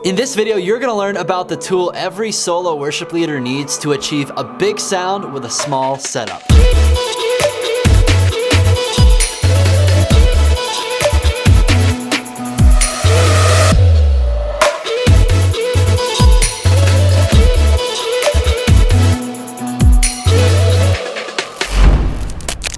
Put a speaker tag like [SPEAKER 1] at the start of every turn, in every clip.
[SPEAKER 1] In this video, you're going to learn about the tool every solo worship leader needs to achieve a big sound with a small setup.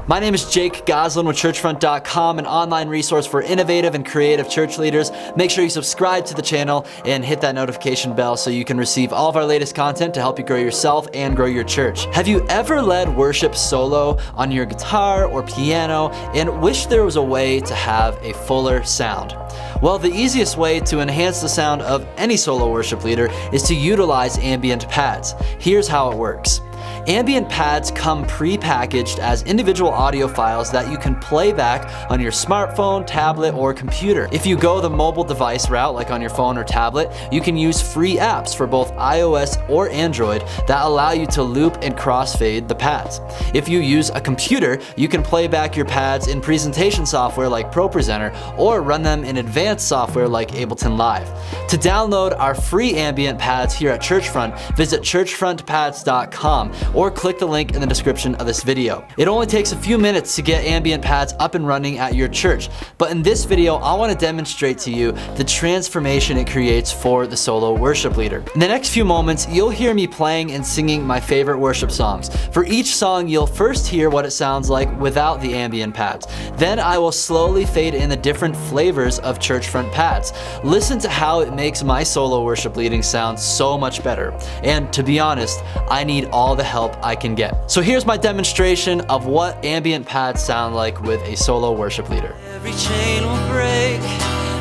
[SPEAKER 1] My name is Jake Goslin with ChurchFront.com, an online resource for innovative and creative church leaders. Make sure you subscribe to the channel and hit that notification bell so you can receive all of our latest content to help you grow yourself and grow your church. Have you ever led worship solo on your guitar or piano and wished there was a way to have a fuller sound? Well, the easiest way to enhance the sound of any solo worship leader is to utilize ambient pads. Here's how it works. Ambient pads come pre-packaged as individual audio files that you can play back on your smartphone, tablet, or computer. If you go the mobile device route, like on your phone or tablet, you can use free apps for both iOS or Android that allow you to loop and crossfade the pads. If you use a computer, you can play back your pads in presentation software like ProPresenter or run them in advanced software like Ableton Live. To download our free ambient pads here at ChurchFront, visit churchfrontpads.com or click the link in the description of this video. It only takes a few minutes to get ambient pads up and running at your church, but in this video, I want to demonstrate to you the transformation it creates for the solo worship leader. In the next few moments, you'll hear me playing and singing my favorite worship songs. For each song, you'll first hear what it sounds like without the ambient pads. Then I will slowly fade in the different flavors of ChurchFront pads. Listen to how it makes my solo worship leading sound so much better. And to be honest, I need all the help I can get. So here's my demonstration of what ambient pads sound like with a solo worship leader.
[SPEAKER 2] Every chain will break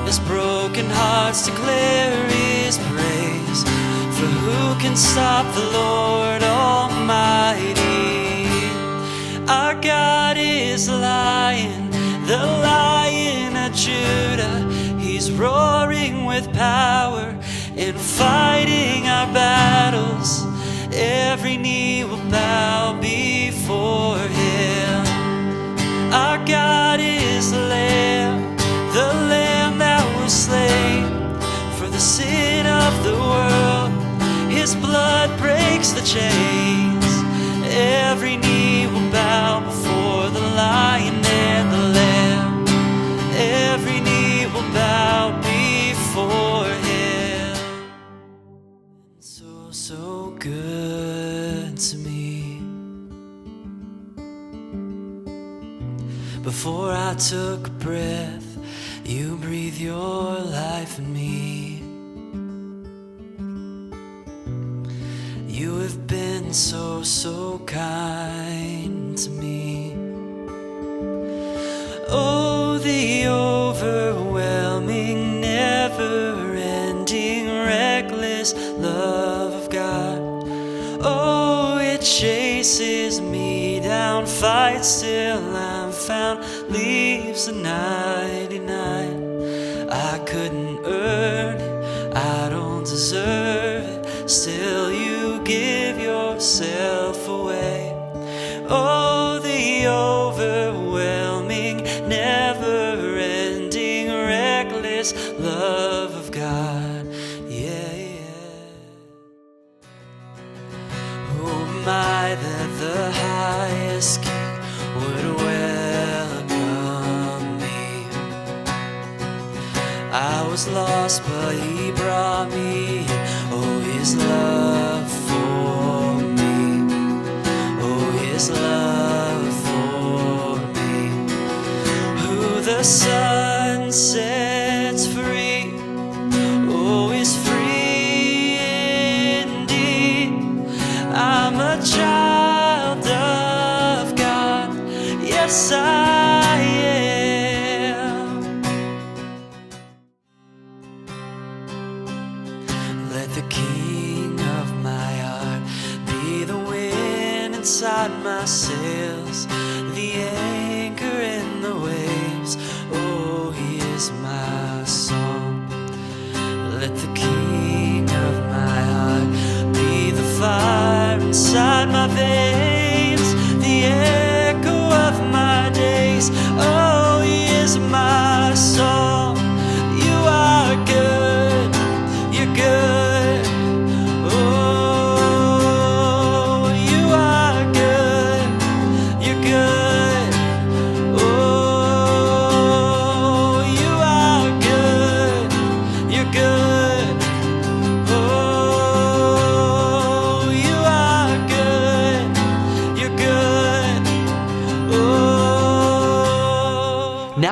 [SPEAKER 2] as broken hearts declare His praise. For who can stop the Lord Almighty? Our God is the Lion of Judah. He's roaring with power and fighting our battles. Every knee will bow before Him. Our God is the Lamb that was slain for the sin of the world. His blood breaks the chains. Every knee will bow before the Lion and the Lamb. Every knee will bow before Him. So good to me. Before I took a breath, You breathed Your life in me. You have been so kind to me. Oh, the overwhelming, never-ending, reckless love of God. Oh, it chases me down, fights till I'm found, leaves the 99. I couldn't earn it, I don't deserve it, still You give Yourself away. Oh, the overwhelming, never-ending, reckless love of God. Yeah. Oh my, that the highest King would welcome me. I was lost, but He brought me in. Oh, His love for me. Oh, His love for me. Who the Son sets free, oh, is free indeed. I'm a child of God, yes I am. Let the King of my heart be the wind inside my sails, the anchor in the waves. Oh, He is my song. Let the King of my heart be the fire inside my veins, the echo of my days. Oh, He is my song. You are good. You're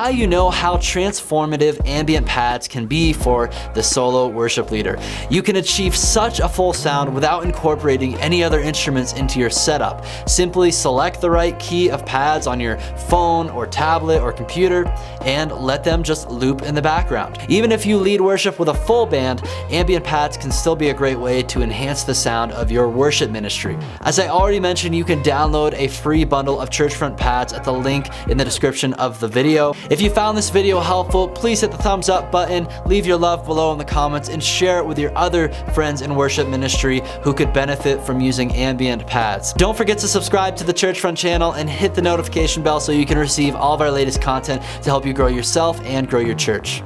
[SPEAKER 1] Now you know how transformative ambient pads can be for the solo worship leader. You can achieve such a full sound without incorporating any other instruments into your setup. Simply select the right key of pads on your phone or tablet or computer and let them just loop in the background. Even if you lead worship with a full band, ambient pads can still be a great way to enhance the sound of your worship ministry. As I already mentioned, you can download a free bundle of Churchfront pads at the link in the description of the video. If you found this video helpful, please hit the thumbs up button, leave your love below in the comments, and share it with your other friends in worship ministry who could benefit from using ambient pads. Don't forget to subscribe to the Churchfront channel and hit the notification bell so you can receive all of our latest content to help you grow yourself and grow your church.